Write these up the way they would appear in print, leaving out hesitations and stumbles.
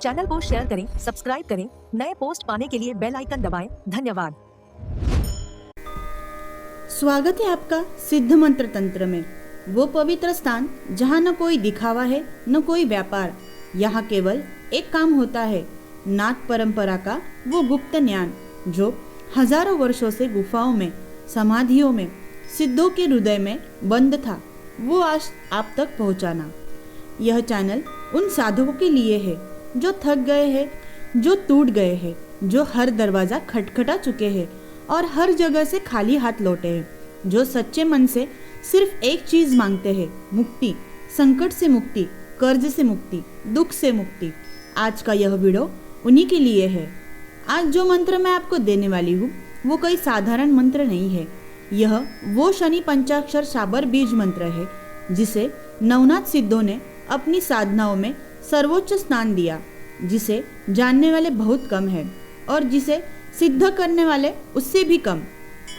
Channel को share करें, subscribe करें, नए पोस्ट पाने के लिए बेल आइकन दबाएं। धन्यवाद। स्वागत है आपका सिद्ध मंत्र तंत्र में, वो पवित्र स्थान जहाँ न कोई दिखावा है न कोई व्यापार। यहाँ केवल एक काम होता है, नाथ परंपरा का वो गुप्त ज्ञान जो हजारों वर्षों से गुफाओं में, समाधियों में, सिद्धों के हृदय में बंद था, वो आज आप तक पहुँचाना। यह चैनल उन साधकों के लिए है जो थक गए हैं, जो टूट गए हैं, जो हर दरवाजा खटखटा चुके हैं और हर जगह से खाली हाथ लौटे हैं, जो सच्चे मन से सिर्फ एक चीज मांगते हैं, मुक्ति, संकट से मुक्ति, कर्ज से मुक्ति, दुख से मुक्ति। आज का यह वीडियो उन्हीं के लिए है। आज जो मंत्र मैं आपको देने वाली हूँ वो कोई साधारण मंत्र नहीं है। यह वो शनि पंचाक्षर शाबर बीज मंत्र है जिसे नवनाथ सिद्धों ने अपनी साधनाओं में सर्वोच्च स्थान दिया, जिसे जानने वाले बहुत कम हैं और जिसे सिद्ध करने वाले उससे भी कम।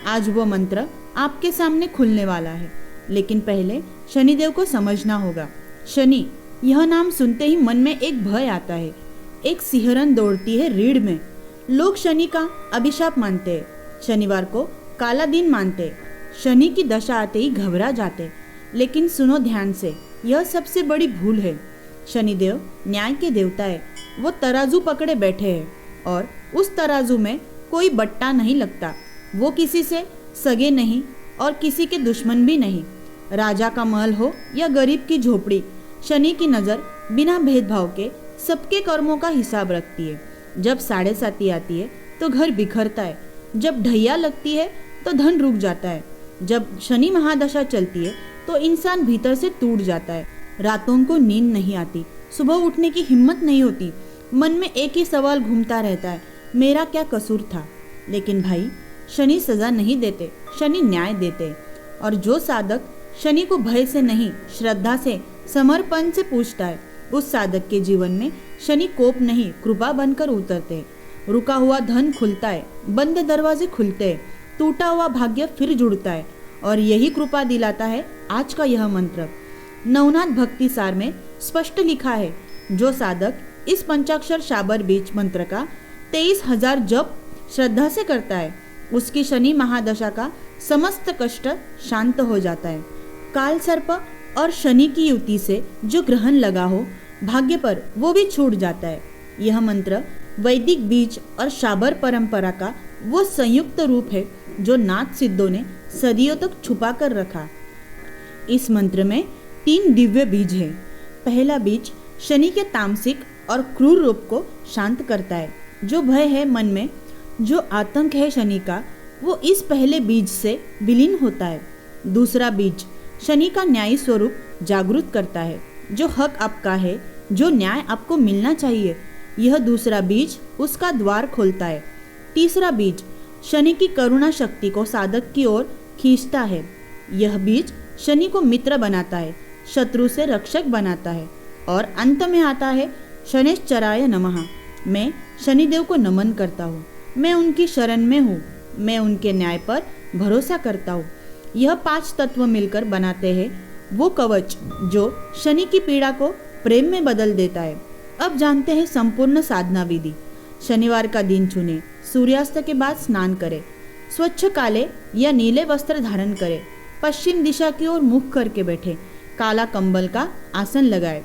आज वो मंत्र आपके सामने खुलने वाला है, लेकिन पहले शनिदेव को समझना होगा। शनि, यह नाम सुनते ही मन में एक भय आता है, एक सिहरन दौड़ती है रीढ़ में। लोग शनि का अभिशाप मानते हैं, शनिवार को काला दिन मानते, शनि की दशा आते ही घबरा जाते। लेकिन सुनो ध्यान से, यह सबसे बड़ी भूल है। शनिदेव न्याय के देवता है, वो तराजू पकड़े बैठे हैं और उस तराजू में कोई बट्टा नहीं लगता। वो किसी से सगे नहीं और किसी के दुश्मन भी नहीं। राजा का महल हो या गरीब की झोपड़ी, शनि की नज़र बिना भेदभाव के सबके कर्मों का हिसाब रखती है। जब 7:30 आती है तो घर बिखरता है, जब ढैया लगती है तो धन रुक जाता है, जब शनि महादशा चलती है तो इंसान भीतर से टूट जाता है। रातों को नींद नहीं आती, सुबह उठने की हिम्मत नहीं होती, मन में एक ही सवाल घूमता रहता है, मेरा क्या कसूर था। लेकिन भाई, शनि सजा नहीं देते, शनि न्याय देते। और जो साधक शनि को भय से नहीं, श्रद्धा से, समर्पण से पूछता है, उस साधक के जीवन में शनि कोप नहीं, कृपा बनकर उतरते। रुका हुआ धन खुलता है, बंद दरवाजे खुलते हैं, टूटा हुआ भाग्य फिर जुड़ता है। और यही कृपा दिलाता है आज का यह मंत्र। नवनाथ भक्ति सार में स्पष्ट लिखा है, जो साधक इस पंचाक्षर शाबर बीज मंत्र का 23,000 जप श्रद्धा से करता है, उसकी शनि महादशा का समस्त कष्ट शांत हो जाता है। काल सर्प और शनि की युति से जो ग्रहण लगा हो भाग्य पर, वो भी छूट जाता है। यह मंत्र वैदिक बीज और शाबर परंपरा का वो संयुक्त रूप है जो नाथ सिद्धों ने सदियों तक छुपा कर रखा। इस मंत्र में 3 दिव्य बीज हैं। पहला बीज शनि के तामसिक और क्रूर रूप को शांत करता है। जो भय है मन में, जो आतंक है शनि का, वो इस पहले बीज से विलीन होता है। दूसरा बीज शनि का न्यायी स्वरूप जागृत करता है। जो हक आपका है, जो न्याय आपको मिलना चाहिए, यह दूसरा बीज उसका द्वार खोलता है। तीसरा बीज शनि की करुणा शक्ति को साधक की ओर खींचता है। यह बीज शनि को मित्र बनाता है, शत्रु से रक्षक बनाता है। और अंत में आता है शनिश्चराय नमः। मैं शनिदेव को नमन करता हूँ, मैं उनकी शरण में हूँ, मैं उनके न्याय पर भरोसा करता हूँ। यह 5 तत्व मिलकर बनाते हैं वो कवच जो शनि की पीड़ा को प्रेम में बदल देता है। अब जानते हैं संपूर्ण साधना विधि। शनिवार का दिन चुने, सूर्यास्त के बाद स्नान करें, स्वच्छ काले या नीले वस्त्र धारण करें, पश्चिम दिशा की ओर मुख करके बैठे, काला कंबल का आसन लगाए,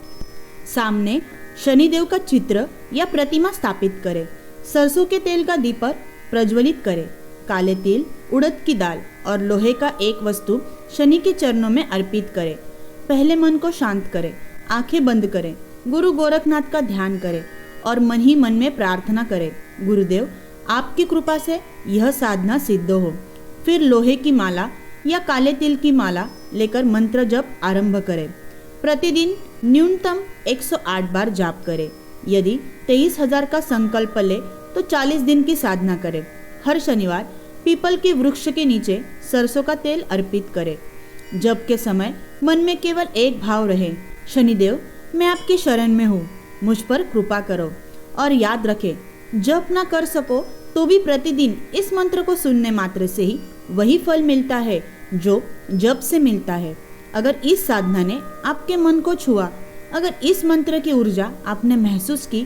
सामने शनिदेव का चित्र या प्रतिमा स्थापित करें, सरसों के तेल का दीपक प्रज्वलित करें, काले तिल, उड़द की दाल और लोहे का एक वस्तु शनि के चरणों में अर्पित करें। पहले मन को शांत करें, आंखें बंद करें, गुरु गोरखनाथ का ध्यान करें और मन ही मन में प्रार्थना करें, गुरुदेव आपकी कृपा से यह साधना सिद्ध हो। फिर लोहे की माला या काले तिल की माला लेकर मंत्र जप आरंभ करें। प्रतिदिन न्यूनतम 108 बार जाप करें। यदि 23,000 का संकल्प ले तो 40 दिन की साधना करें। हर शनिवार पीपल के वृक्ष के नीचे सरसों का तेल अर्पित करें। जप के समय मन में केवल एक भाव रहे, शनिदेव मैं आपकी शरण में हूँ, मुझ पर कृपा करो। और याद रखें, जप ना कर सको तो भी प्रतिदिन इस मंत्र को सुनने मात्र से ही वही फल मिलता है जो जप से मिलता है। अगर इस साधना ने आपके मन को छुआ, अगर इस मंत्र की ऊर्जा आपने महसूस की,